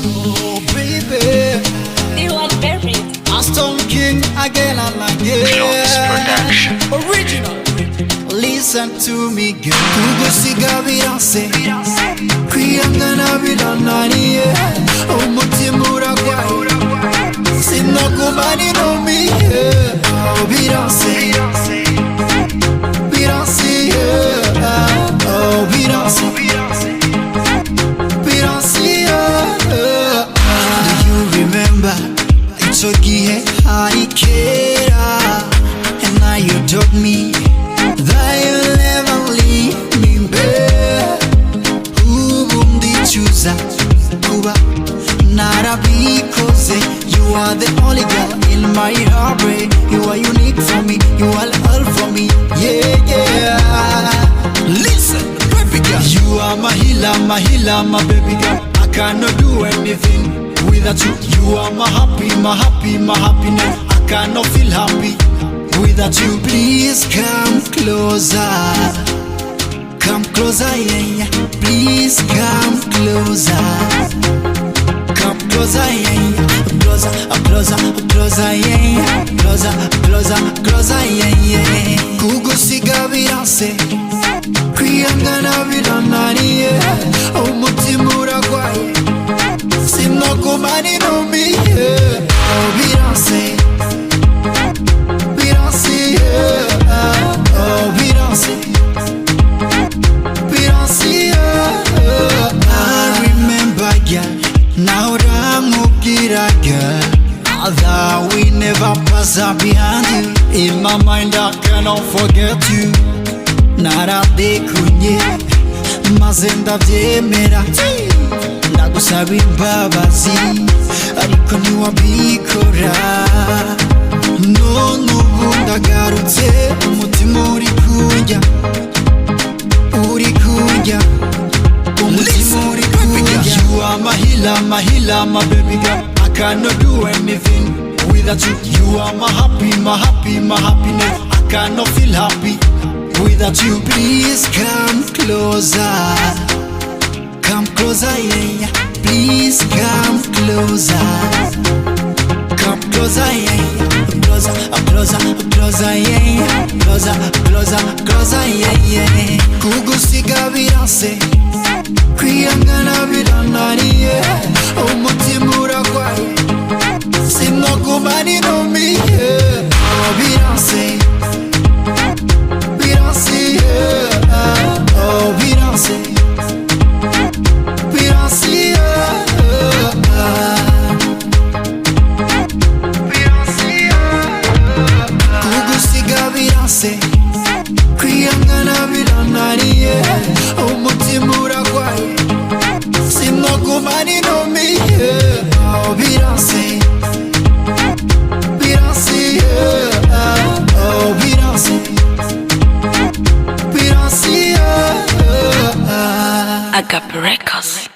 Oh baby, You are very Aston King again and Jones again. Production. Original. Listen to me, girl. Kugusiga biranse, kwiyangana birananiye, umutima uragwaye, sinagumana no me. Oh biranse, biranse, yeah. Oh biranse, biranse, yeah. Do you remember? Ico gihe hari kera, and now you told me that you'll never leave me, babe. Ubu ndicuza kuba narabikoze. You are the only girl in my heart, babe. You are unique for me, you are all for me, yeah, yeah. Listen, baby girl, you are my healer, my baby girl. I cannot do anything without you. You are my happiness. I cannot feel happy without you. Please come closer, yeah, yeah. Please come closer, yeah, yeah. Closer, yeah, yeah. Closer, yeah, yeah. Kugusiga biranse, kwiyangana birananiye, umutima uragwaye, sinagumana no me. Oh biranse, yeah. Oh biranse, yeah. I remember, girl, now ramukira, girl, that we never pass up behind you. In my mind I cannot forget you. Naradekunye maze ndavyemera, ndagusaba imbabazi ariko ntiwabikora. None ubu ndagarutse, umutima uri kujya, umutima uri kujya. You are my healer, my baby girl. I cannot do anything without you. You are my happiness. I cannot feel happy without you. Please come closer, yeah, yeah. Please come closer, yeah, yeah. Closer, yeah, yeah. Closer, yeah, yeah. Kugusiga biranse, kwiyangana birananiye, umutima uragwaye, sinagumana no me. Oh biranse, yeah. Oh biranse, yeah. Kugusiga biranse, kwiyangana birananiye, umutima uragwaye, sinagumana no me. Oh biranse, yeah. Oh biranse, yeah. Agape Records.